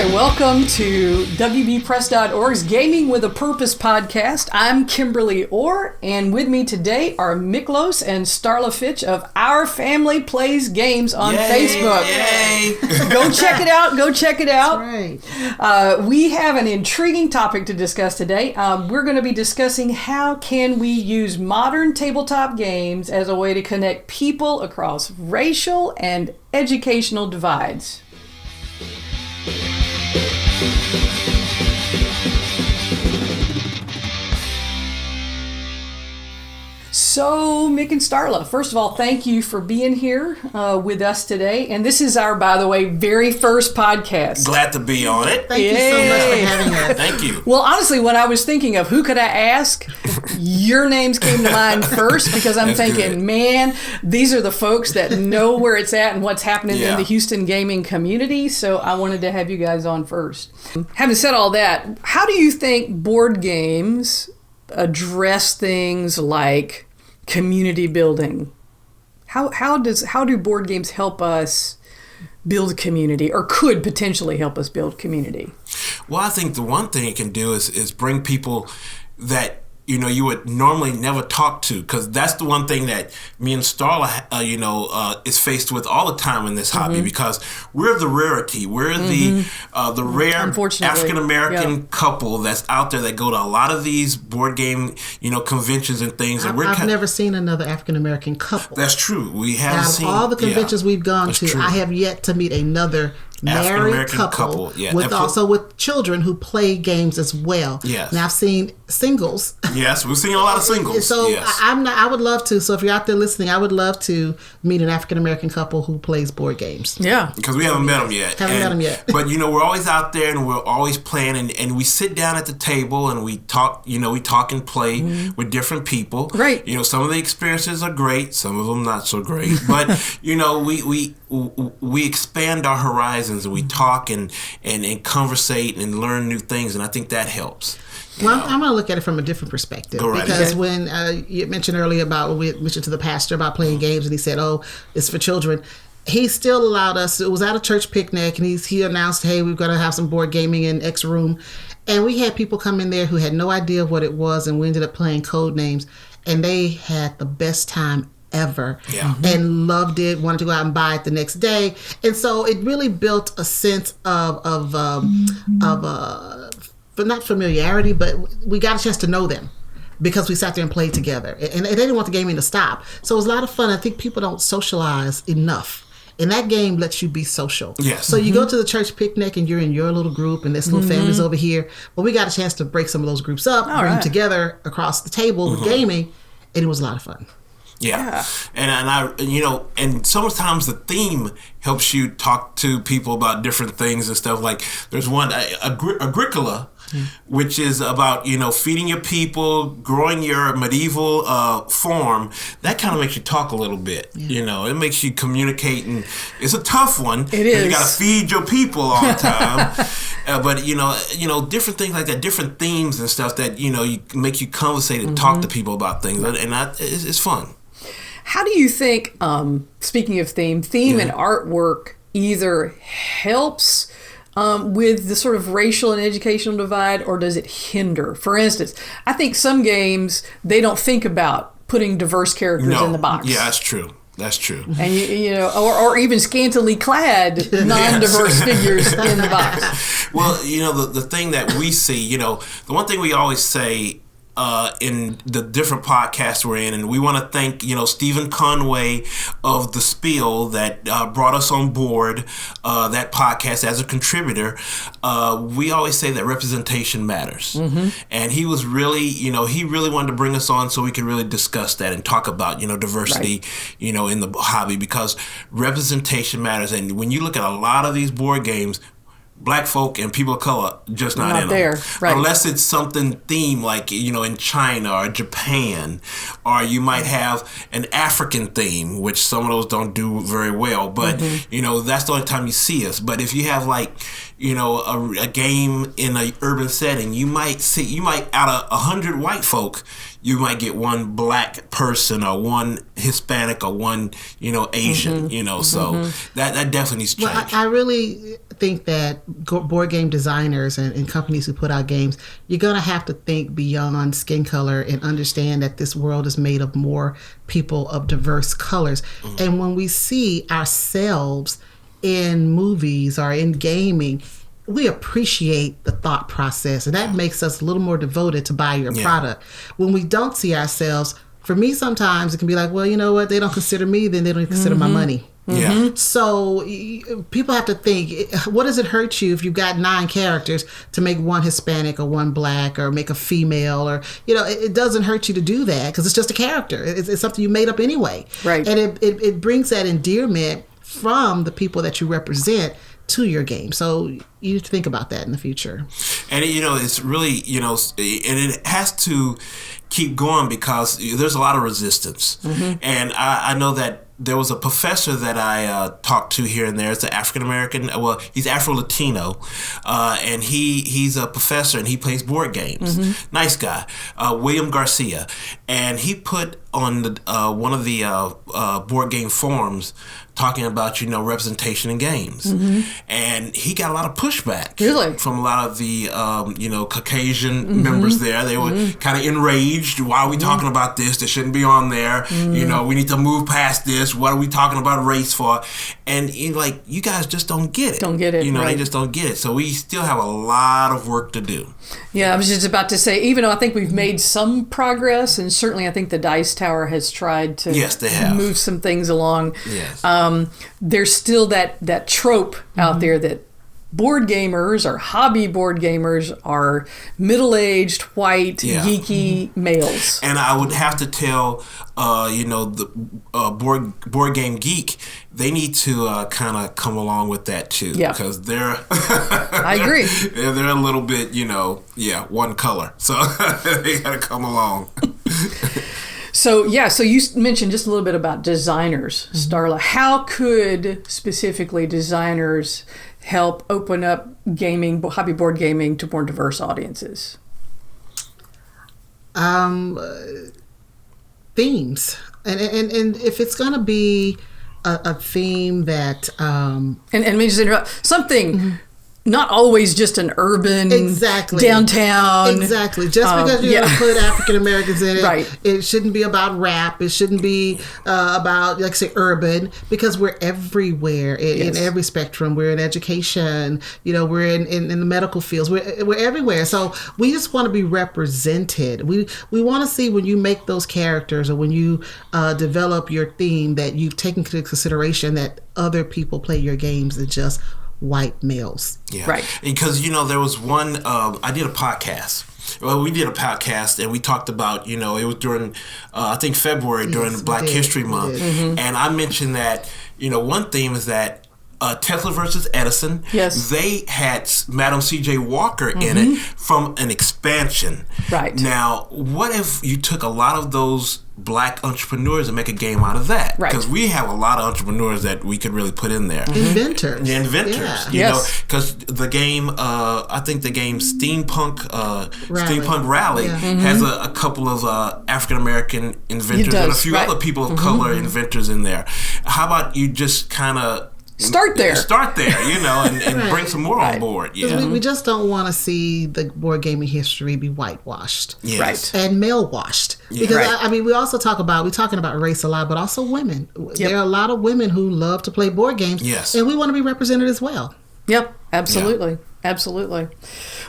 right, welcome to WBPress.org's Gaming with a Purpose podcast. I'm Kimberly Orr, and with me today are Miklos and Starla Fitch of Our Family Plays Games on Facebook. Yay! Go check it out. Go check it out. That's right. We have an intriguing topic to discuss today. We're going to be discussing how can we use modern tabletop games as a way to connect people across racial and educational divides. So, Mik and Starla, first of all, thank you for being here with us today. And this is our, by the way, very first podcast. Glad to be on it. Thank you so much for having us. Thank you. Well, honestly, when I was thinking of who could I ask, your names came to mind first because I'm thinking, man, these are the folks that know where it's at and what's happening in the Houston gaming community. So I wanted to have you guys on first. Having said all that, how do you think board games address things like community building? How do board games help us build community, or could potentially help us build community? Well, I think the one thing it can do is bring people that you would normally never talk to, because that's the one thing that me and Starla, is faced with all the time in this hobby, because we're the rarity. We're the rare African American couple that's out there that go to a lot of these board game, conventions and things. And I've never seen another African American couple. That's true. We haven't seen all the conventions we've gone to. True. I have yet to meet another married couple with children who play games as well. Yes. Now I've seen singles. Yes, we've seen a lot of singles. So yes. I would love to. So if you're out there listening, I would love to meet an African American couple who plays board games. Yeah, because we haven't met them yet. Met them yet. But we're always out there and we're always playing, and we sit down at the table and we talk. We talk and play with different people. Right. Some of the experiences are great, some of them not so great. But we expand our horizons. And we talk and conversate and learn new things, and I think that helps. Well, I'm going to look at it from a different perspective. Go right because ahead. when you mentioned earlier about, we mentioned to the pastor about playing games, and he said, "Oh, it's for children." He still allowed us. It was at a church picnic, and he announced, "Hey, we're going to have some board gaming in X room," and we had people come in there who had no idea what it was, and we ended up playing code names, and they had the best time ever, and loved it, wanted to go out and buy it the next day. And so it really built a sense of not familiarity, but we got a chance to know them because we sat there and played together, and they didn't want the gaming to stop. So it was a lot of fun. I think people don't socialize enough, and that game lets you be social. Yes. So you go to the church picnic and you're in your little group, and there's little families over here. But we got a chance to break some of those groups up, bring them together across the table with gaming, and it was a lot of fun. Yeah. And I and sometimes the theme helps you talk to people about different things and stuff. Like there's one, Agricola, which is about, feeding your people, growing your medieval farm. That kind of makes you talk a little bit. It makes you communicate, and it's a tough one. It is. You got to feed your people all the time. But different things like that, different themes and stuff that you make you conversate and talk to people about things, and it's fun. How do you think, speaking of theme and artwork either helps with the sort of racial and educational divide, or does it hinder? For instance, I think some games, they don't think about putting diverse characters in the box. Yeah, that's true. That's true. And, or even scantily clad non-diverse figures in the box. Well, the thing that we see, the one thing we always say in the different podcasts we're in, and we want to thank Stephen Conway of the Spiel that brought us on board that podcast as a contributor. We always say that representation matters, and he was really he really wanted to bring us on so we could really discuss that and talk about diversity in the hobby, because representation matters. And when you look at a lot of these board games, Black folk and people of color just not in there, them. right. Unless it's something themed like in China or Japan, or you might have an African theme, which some of those don't do very well. But that's the only time you see us. But if you have a game in an urban setting, you might out of 100 white folk, you might get one black person or one Hispanic or one, Asian, so that definitely needs to change. Well, I really think that board game designers and companies who put out games, you're going to have to think beyond skin color and understand that this world is made of more people of diverse colors. And when we see ourselves in movies or in gaming, we appreciate the thought process, and that makes us a little more devoted to buy your product. When we don't see ourselves, for me, sometimes it can be like, well, you know what? They don't consider me, then they don't consider my money. Yeah. So people have to think, what does it hurt you if you've got 9 characters to make one Hispanic or one black or make a female, or, it doesn't hurt you to do that because it's just a character. It's something you made up anyway. Right. And it brings that endearment from the people that you represent to your game. So you need to think about that in the future. And it's really, and it has to keep going because there's a lot of resistance. And I know that there was a professor that I talked to here and there. It's an African American. Well, he's Afro Latino, and he's a professor and he plays board games. Nice guy, William Garcia, and he put on the one of the board game forums talking about representation in games, and he got a lot of pushback from a lot of the Caucasian members there. They were kind of enraged. Why are we talking about this? This shouldn't be on there. We need to move past this. What are we talking about race for? And you guys just don't get it. Don't get it. They just don't get it. So we still have a lot of work to do. Yeah, I was just about to say, even though I think we've made some progress, and certainly I think the Dice Tower has tried to they have. move some things along. Yes. There's still that trope out there that board gamers or hobby board gamers are middle-aged, white, geeky males. And I would have to tell, the board game geek, they need to kind of come along with that too, because they're. I agree. They're a little bit, one color, so they got to come along. So you mentioned just a little bit about designers, Starla. How could specifically designers help open up hobby board gaming to more diverse audiences? Themes, and if it's going to be a theme that and me just interrupt something. Not always just an urban downtown. Exactly. Just because you're going to put African Americans in it, it shouldn't be about rap. It shouldn't be about, like say, urban, because we're everywhere in every spectrum. We're in education. We're in the medical fields. We're everywhere. So we just want to be represented. We want to see when you make those characters or when you develop your theme that you've taken into consideration that other people play your games than just white males. Yeah. Right. Because, there was one, I did a podcast. Well, we did a podcast and we talked about, it was during, I think February during Black History Month. And I mentioned that, one theme is that Tesla versus Edison, they had Madam C.J. Walker in it from an expansion. Right. Now, what if you took a lot of those black entrepreneurs and make a game out of that? Because we have a lot of entrepreneurs that we could really put in there. Inventors. Because the game, I think the game Steampunk Rally has a couple of African American inventors and a few other people of color inventors in there. How about you just kind of Start there, and bring some more on board. Yeah, we just don't want to see the board gaming history be whitewashed, and male washed. Because we're talking about race a lot, but also women. There are a lot of women who love to play board games, and we want to be represented as well. Yep, absolutely. Absolutely.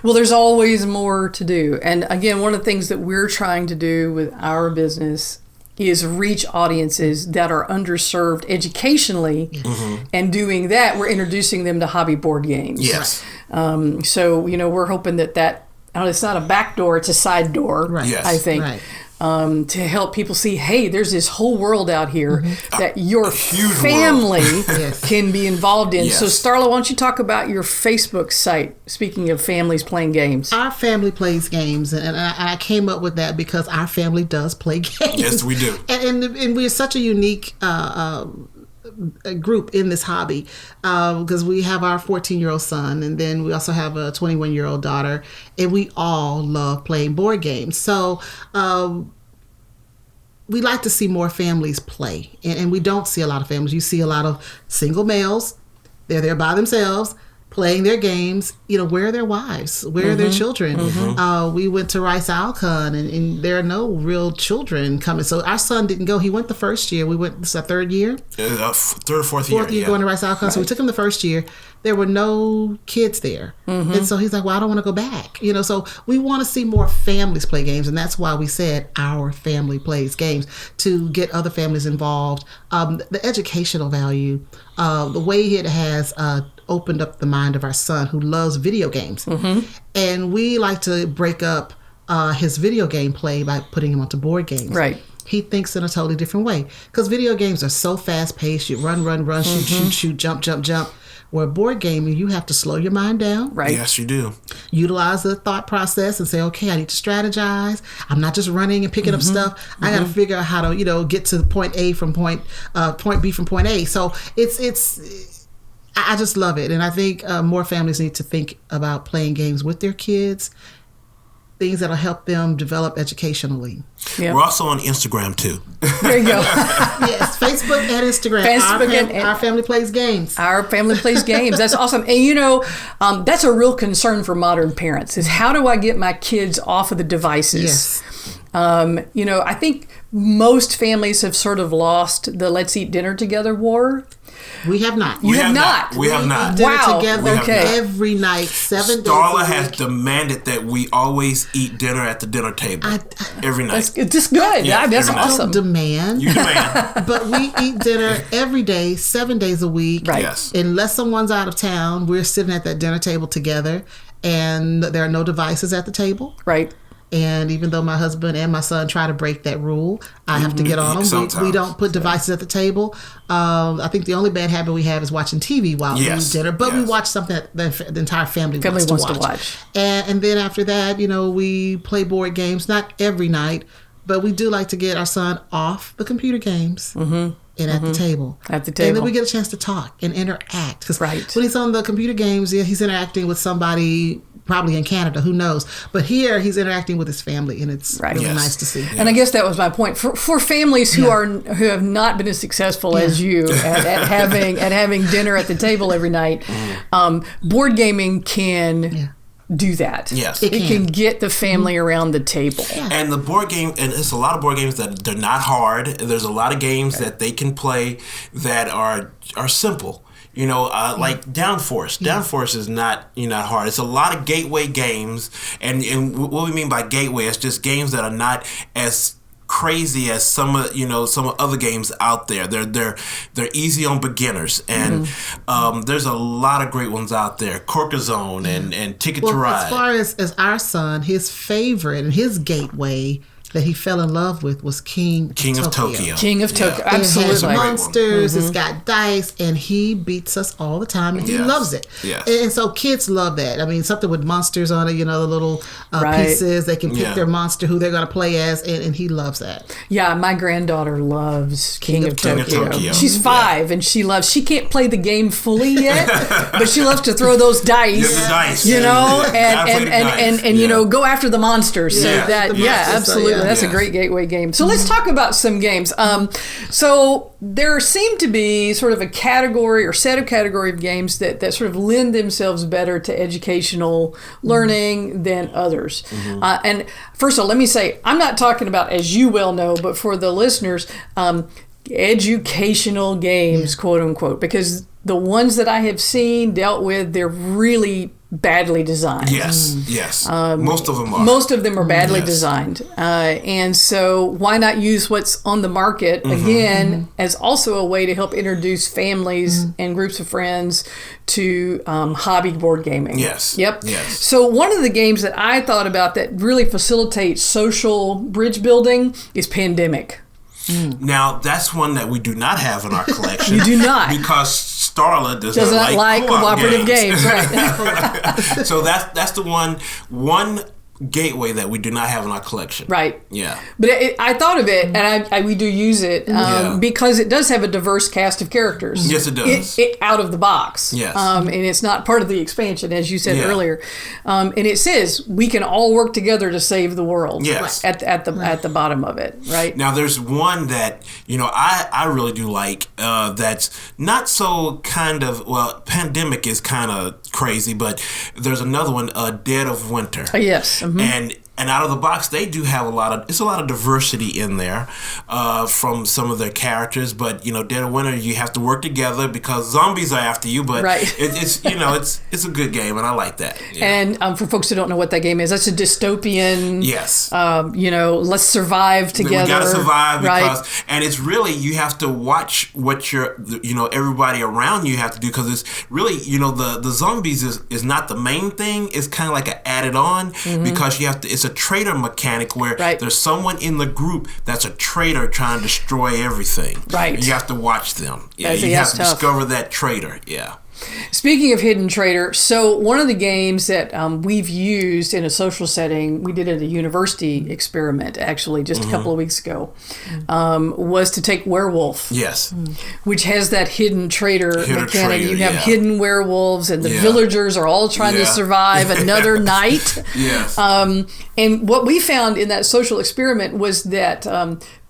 Well, there's always more to do. And again, one of the things that we're trying to do with our business is reach audiences that are underserved educationally, and doing that, we're introducing them to hobby board games. Yes. So, we're hoping that it's not a back door, it's a side door, I think. Right. To help people see, hey, there's this whole world out here that your family can be involved in. So, Starla, why don't you talk about your Facebook site, speaking of families playing games? Our family plays games, and I came up with that because our family does play games. Yes, we do. And we're such a unique group in this hobby because we have our 14-year-old son, and then we also have a 21-year-old daughter, and we all love playing board games. So we like to see more families play, and we don't see a lot of families. You see a lot of single males. They're there by themselves, playing their games. Where are their wives? Where are their children? We went to Rice Alcon, and there are no real children coming. So our son didn't go. He went the first year. We went, this is our third year? Third or fourth year. Fourth year going to Rice Alcon. Right. So we took him the first year. There were no kids there. And so he's like, well, I don't want to go back. So we want to see more families play games. And that's why we said our family plays games, to get other families involved. The educational value, the way it has opened up the mind of our son, who loves video games. And we like to break up his video game play by putting him onto board games. Right. He thinks in a totally different way, because video games are so fast paced. You run, shoot, jump. Where board gaming, you have to slow your mind down. Right. Yes, you do. Utilize the thought process and say, okay, I need to strategize. I'm not just running and picking up stuff. I got to figure out how to, get to point A from point B from point A. So I just love it. And I think more families need to think about playing games with their kids, things that'll help them develop educationally. Yep. We're also on Instagram too. There you go. Yes, Facebook and Instagram. Our family plays games. Our family plays games. That's awesome. And that's a real concern for modern parents, is how do I get my kids off of the devices? Yes. I think most families have sort of lost the let's eat dinner together war. We have not. We have not. We have not. Dinner together every night, 7 days Starla a week. has demanded that we always eat dinner at the dinner table every night. That's just good. Yeah, that's Don't awesome. demand. You demand. But we eat dinner every day, 7 days a week. Right. Yes. Unless someone's out of town, we're sitting at that dinner table together, and there are no devices at the table. Right. And even though my husband and my son try to break that rule, I have to get on them. We don't put devices at the table. I think the only bad habit we have is watching TV while we eat dinner. But we watch something that the entire family wants to watch. And then after that, we play board games. Not every night, but we do like to get our son off the computer games. And at the table. At the table. And then we get a chance to talk and interact. Because right. when he's on the computer games, he's interacting with somebody probably in Canada, who knows. But here, he's interacting with his family, and it's really nice to see. Yes. And I guess that was my point. For families who have not been as successful as you at having dinner at the table every night, board gaming can... do that. Yes. It can get the family around the table. Yeah. And the board game, and it's a lot of board games that they're not hard. There's a lot of games that they can play that are simple. Like Downforce. Downforce is not hard. It's a lot of gateway games, and what we mean by gateway is just games that are not as crazy as some other games out there. They're easy on beginners, and there's a lot of great ones out there. Corkazone and Ticket to Ride. As far as our son, his favorite and his gateway that he fell in love with was King of Tokyo. King of Tokyo, absolutely. It has monsters, it's got dice, and he beats us all the time, and he loves it. Yes. And so kids love that. I mean, something with monsters on it, the little pieces. They can pick their monster, who they're going to play as, and he loves that. Yeah, my granddaughter loves King of Tokyo. She's 5, and she can't play the game fully yet, but she loves to throw those dice. The dice. And go after the monsters. So absolutely. That's a great gateway game. So let's talk about some games. So there seem to be sort of a category or set of category of games that sort of lend themselves better to educational learning than others. And first of all, let me say, I'm not talking about, as you well know, but for the listeners, educational games, quote unquote, because the ones that I have seen dealt with, they're really badly designed. Yes. Most of them are. Most of them are badly designed. And so why not use what's on the market, again, as also a way to help introduce families and groups of friends to hobby board gaming. Yes. Yep. Yes. So one of the games that I thought about that really facilitates social bridge building is Pandemic. Now, that's one that we do not have in our collection. You do not. Because Starla does not like cooperative games. Right. So that's the one gateway that we do not have in our collection. Right. Yeah. But I thought of it, and we do use it because it does have a diverse cast of characters. Yes, it does. It out of the box. Yes. And it's not part of the expansion, as you said earlier. And it says we can all work together to save the world. Yes. At the bottom of it, right? Now, there's one that, I really do like that's not so kind of, pandemic is kind of crazy, but there's another one, Dead of Winter. Yes. Mm-hmm. And out of the box, they do have a lot of diversity in there from some of their characters. But Dead of Winter, you have to work together because zombies are after you. But it's it's a good game, and I like that. Yeah. And for folks who don't know what that game is, that's a dystopian. Yes. Let's survive together. We gotta survive because, and it's really you have to watch what everybody around you have to do because it's really the zombies is not the main thing. It's kind of like an added on because you have to. It's a traitor mechanic where there's someone in the group that's a traitor trying to destroy everything. Right. And you have to watch them. Yeah. You have to discover that traitor. Yeah. Speaking of hidden traitor, so one of the games that we've used in a social setting, we did at a university experiment actually just a couple of weeks ago, was to take Werewolf. Yes. Which has that hidden traitor mechanic. Traitor, you have hidden werewolves and the villagers are all trying to survive another night. Yes. And what we found in that social experiment was that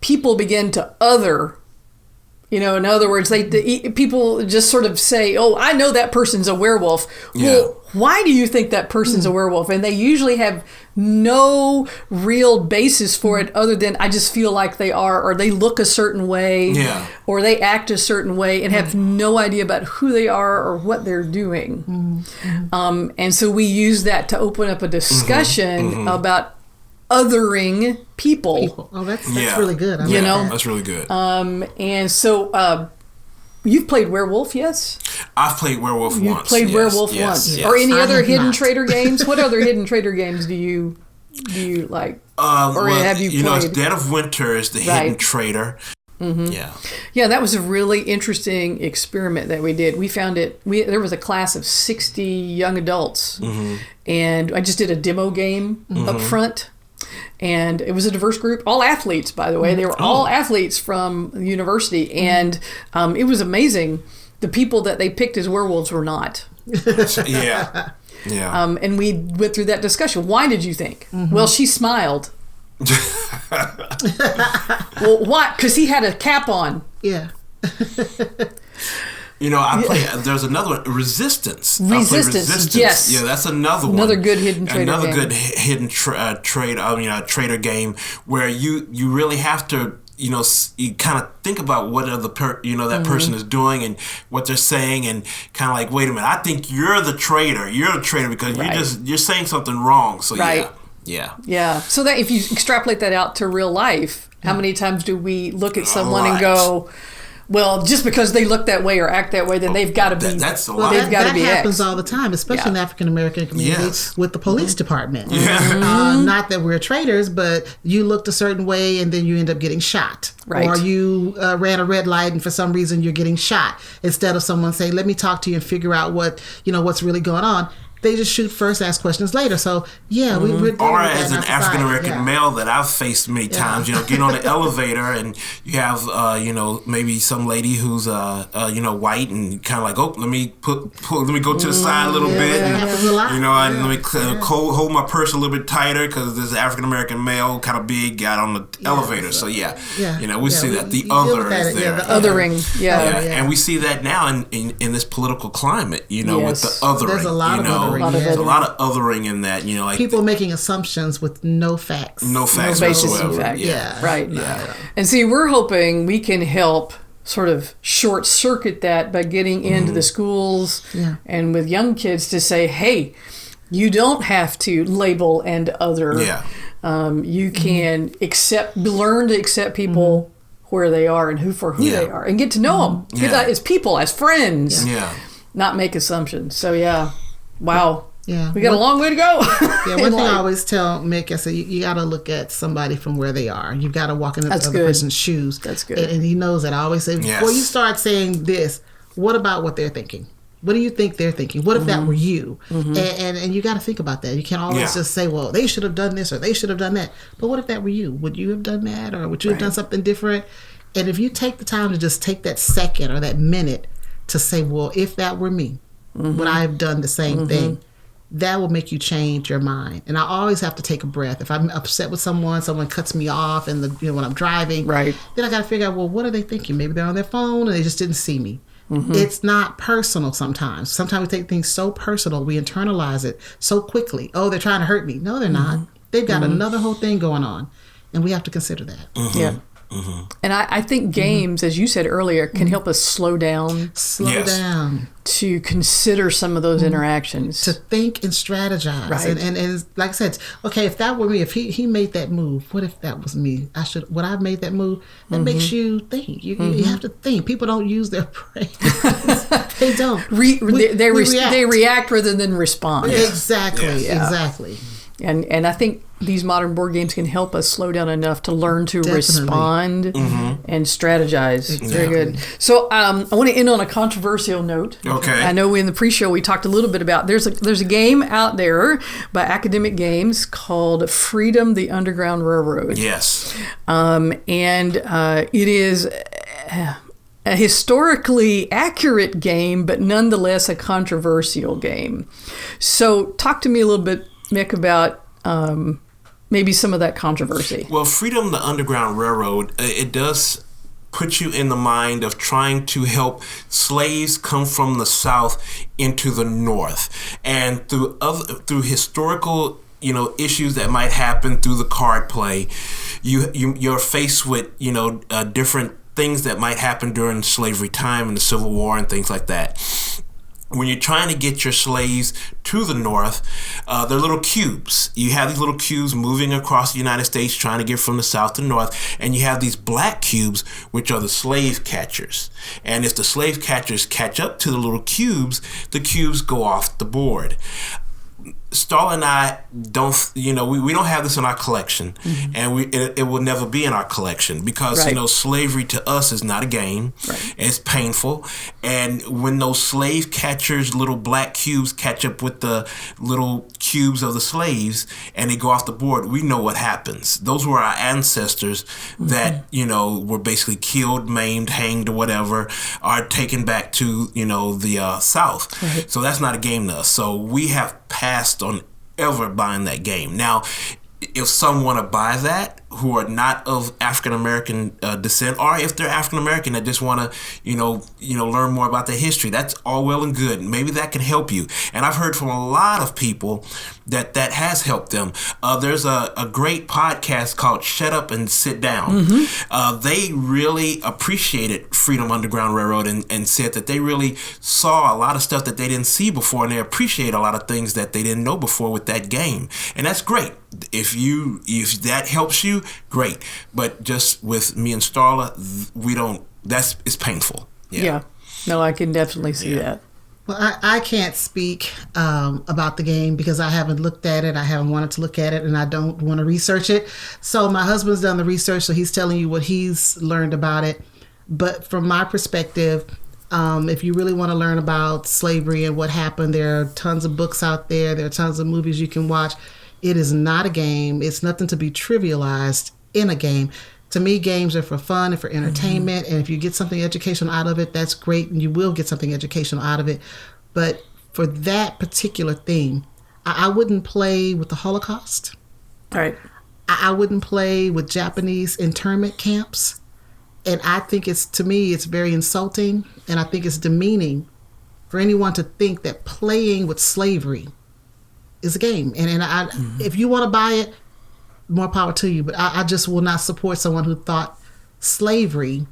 people began to other. In other words, people just sort of say, "Oh, I know that person's a werewolf." Yeah. Well, why do you think that person's a werewolf? And they usually have no real basis for it other than I just feel like they are, or they look a certain way, or they act a certain way, and have no idea about who they are or what they're doing. And so we use that to open up a discussion about othering people. Oh, that's really good. That's really good. And so you've played Werewolf, yes? I've played Werewolf once. You've played Werewolf once. Yes. Or any other hidden traitor games? What other hidden traitor games do you like? Or have you played? Dead of Winter is the hidden traitor. Yeah, that was a really interesting experiment that we did. We found there was a class of 60 young adults, and I just did a demo game up front. And it was a diverse group, all athletes, by the way. They were all athletes from the university. And it was amazing. The people that they picked as werewolves were not. Yeah. And we went through that discussion. Why did you think? Well, she smiled. Well, why? Because he had a cap on. Yeah. I play. There's another one, Resistance. Resistance. Yes. Yeah, that's another one. Another good hidden traitor game. Another good hidden traitor game where you really have to you kind of think about what that person is doing and what they're saying and kind of like, wait a minute, I think you're the traitor. You're the traitor because you're saying something wrong. So yeah. So that if you extrapolate that out to real life, how many times do we look at someone and go, well, just because they look that way or act that way, then they've got to be. That's a lot. They've got to be. That happens all the time, especially in the African American community with the police department. Not that we're traitors, but you looked a certain way and then you end up getting shot. Right. Or you ran a red light and for some reason you're getting shot. Instead of someone saying, "Let me talk to you and figure out what's really going on." They just shoot first, ask questions later. So, we're or as an African American male that I've faced many times, get on the elevator and you have, maybe some lady who's, white and kind of like, let me go to the side a little bit, and let me hold my purse a little bit tighter because this African American male, kind of big, got on the elevator. So we see that the other is there, the othering, and we see that now in this political climate, with the othering. There's a lot of othering. There's a lot of othering in that, like people making assumptions with no facts. No facts whatsoever. Fact. Right. Yeah. And see, we're hoping we can help sort of short circuit that by getting into the schools and with young kids to say, hey, you don't have to label and other. You can learn to accept people where they are and who they are and get to know them as people, as friends. Not make assumptions. So wow. Yeah. We got a long way to go. One thing I always tell Mik, I say, you got to look at somebody from where they are. You've got to walk in the other person's shoes. That's good. And he knows that. I always say, before you start saying this, what about what they're thinking? What do you think they're thinking? What if that were you? And you got to think about that. You can't always just say, well, they should have done this or they should have done that. But what if that were you? Would you have done that, or would you have done something different? And if you take the time to just take that second or that minute to say, well, if that were me, would I have done the same thing? That will make you change your mind. And I always have to take a breath. If I'm upset with someone cuts me off, and when I'm driving, then I got to figure out, well, what are they thinking? Maybe they're on their phone and they just didn't see me. It's not personal sometimes. Sometimes we take things so personal, we internalize it so quickly. Oh, they're trying to hurt me. No, they're not. They've got another whole thing going on, and we have to consider that. Yeah. And I think games, as you said earlier, can help us slow down. To consider some of those interactions. To think and strategize. Right. And like I said, okay, if that were me, if he made that move, what if that was me? Would I have made that move? That makes you think. You have to think. People don't use their brain. They don't. They react rather than respond. Exactly. Exactly. And I think these modern board games can help us slow down enough to learn to respond and strategize. Exactly. Very good. So I want to end on a controversial note. Okay. I know in the pre-show we talked a little bit about there's a game out there by Academic Games called Freedom: The Underground Railroad. Yes. It is a historically accurate game, but nonetheless a controversial game. So talk to me a little bit, Mik, about maybe some of that controversy. Well, Freedom: The Underground Railroad, it does put you in the mind of trying to help slaves come from the South into the North, and through historical issues that might happen through the card play, you're faced with different things that might happen during slavery time and the Civil War and things like that. When you're trying to get your slaves to the North, they're little cubes. You have these little cubes moving across the United States trying to get from the South to the North, and you have these black cubes, which are the slave catchers. And if the slave catchers catch up to the little cubes, the cubes go off the board. Starla and I don't, we don't have this in our collection, and it will never be in our collection because, slavery to us is not a game. Right. It's painful. And when those slave catchers, little black cubes, catch up with the little cubes of the slaves and they go off the board, we know what happens. Those were our ancestors that, were basically killed, maimed, hanged, or whatever, are taken back to, the South. Right. So that's not a game to us. So we have passed on ever buying that game. Now, if some want to buy that who are not of African American descent, or if they're African American that just want to, learn more about their history, that's all well and good. Maybe that can help you. And I've heard from a lot of people that has helped them. There's a great podcast called Shut Up and Sit Down. They really appreciated Freedom Underground Railroad and said that they really saw a lot of stuff that they didn't see before, and they appreciate a lot of things that they didn't know before with that game. And that's great. If that helps you, great. But just with me and Starla, it's painful. Yeah. No, I can definitely see that. Well, I can't speak about the game because I haven't looked at it. I haven't wanted to look at it, and I don't want to research it. So my husband's done the research, so he's telling you what he's learned about it. But from my perspective, if you really want to learn about slavery and what happened, there are tons of books out there. There are tons of movies you can watch. It is not a game. It's nothing to be trivialized in a game. To me, games are for fun and for entertainment. And if you get something educational out of it, that's great. And you will get something educational out of it. But for that particular thing, I wouldn't play with the Holocaust. Right. I wouldn't play with Japanese internment camps. And I think to me, it's very insulting. And I think it's demeaning for anyone to think that playing with slavery is a game. And if you want to buy it, more power to you. But I just will not support someone who thought slavery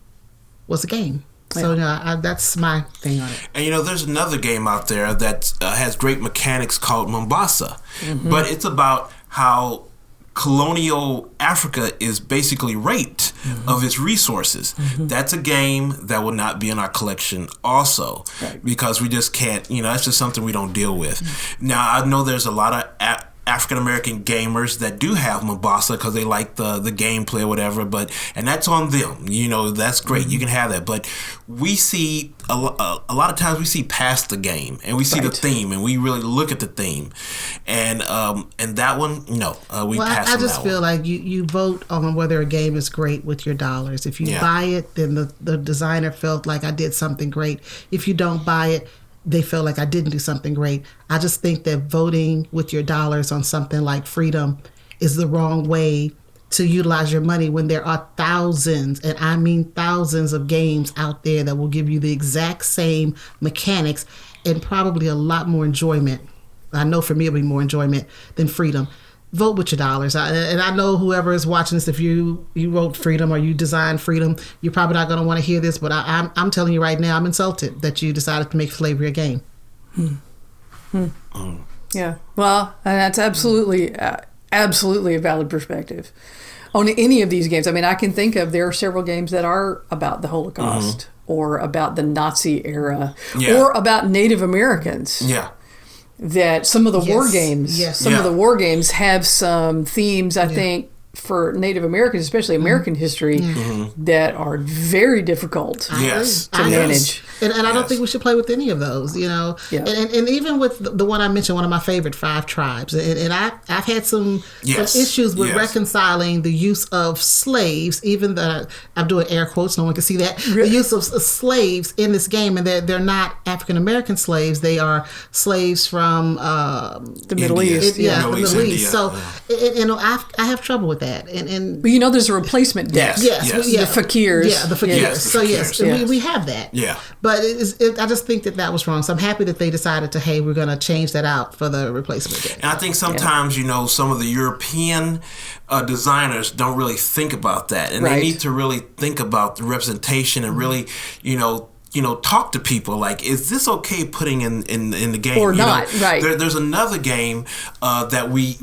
was a game. So that's my thing on it. And there's another game out there that has great mechanics called Mombasa. But it's about how colonial Africa is basically raped of its resources. That's a game that will not be in our collection also, because we just can't, it's just something we don't deal with. Now, I know there's a lot of African American gamers that do have Mombasa because they like the gameplay or whatever, and that's on them. That's great. You can have that, but we see a lot of times we see past the game and we see the theme and we really look at the theme, and that one, no, we pass. I just feel like you vote on whether a game is great with your dollars. If you buy it, then the designer felt like I did something great. If you don't buy it, they feel like I didn't do something great. I just think that voting with your dollars on something like Freedom is the wrong way to utilize your money when there are thousands, and I mean thousands of games out there that will give you the exact same mechanics and probably a lot more enjoyment. I know for me it'll be more enjoyment than Freedom. Vote with your dollars. And I know whoever is watching this, if you wrote Freedom or you designed Freedom, you're probably not going to want to hear this, but I'm telling you right now, I'm insulted that you decided to make slavery a game. Yeah. Well, that's absolutely a valid perspective. On any of these games, I mean, I can think of, there are several games that are about the Holocaust or about the Nazi era or about Native Americans. Yeah. That some of the war games, of the war games have some themes, I think, for Native Americans, especially American history, that are very difficult to manage. And I don't think we should play with any of those, And even with the one I mentioned, one of my favorite, 5 Tribes. And I've had some issues with reconciling the use of slaves, even I'm doing air quotes, no one can see that, the use of slaves in this game. And they're not African-American slaves. They are slaves from the Middle East. The Middle East. So I have trouble with that. But there's a replacement deck. The fakirs. Yeah, the fakirs. So we have that. Yeah. But I just think that was wrong. So I'm happy that they decided to, hey, we're going to change that out for the replacement deck. And I think sometimes, some of the European designers don't really think about that. And they need to really think about the representation and really, talk to people like, is this okay putting in the game or not? Right. There's another game that we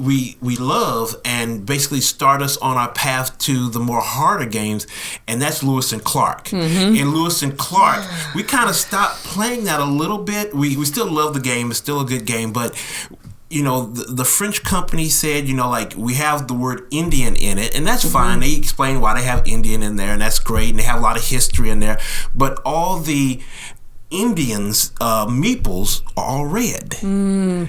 love and basically start us on our path to the more harder games, and that's Lewis and Clark. In Lewis and Clark, we kind of stopped playing that a little bit. We still love the game; it's still a good game, but the French company said, we have the word Indian in it, and that's fine. They explain why they have Indian in there, and that's great, and they have a lot of history in there. But all the Indians' meeples are all red. You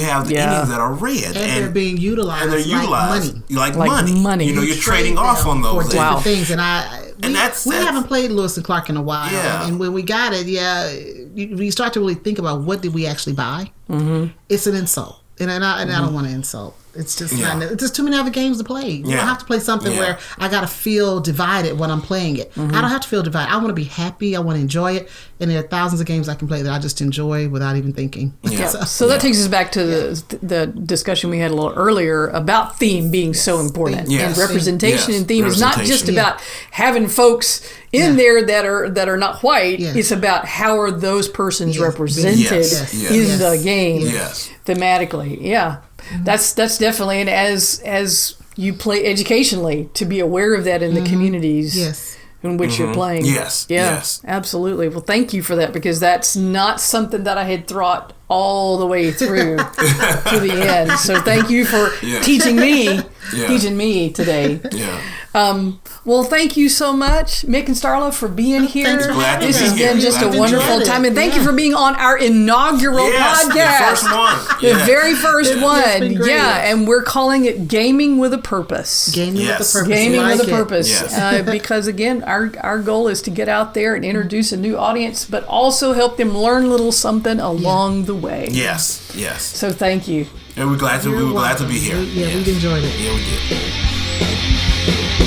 have the Indians that are red, and they're being utilized. And they're utilized like money. You're trading off on those things. And we haven't played Lewis and Clark in a while. Yeah. And when we got it, you start to really think about, what did we actually buy? It's an insult, and I don't want to insult. It's just it's just too many other games to play. You don't have to play something where I got to feel divided when I'm playing it. I don't have to feel divided. I want to be happy. I want to enjoy it. And there are thousands of games I can play that I just enjoy without even thinking. Yeah. So that takes us back to the discussion we had a little earlier about theme being so important. And representation in theme is not just about having folks in there that are not white. It's about how are those persons represented in the game thematically. Yeah. That's definitely, and as you play educationally, to be aware of that in the communities in which you're playing. Yes. Absolutely. Well, thank you for that, because that's not something that I had thought all the way through to the end. So thank you for teaching me today. Well, thank you so much, Mik and Starla, for being here. This has been just a wonderful time. And thank you for being on our inaugural podcast. The very first one. Yeah, and we're calling it Gaming with a Purpose. Gaming with a Purpose. Gaming with a Purpose. Because, again, our goal is to get out there and introduce a new audience, but also help them learn a little something along the way. Yes. So thank you. And we were glad to be here. We've enjoyed it. Yeah, we did.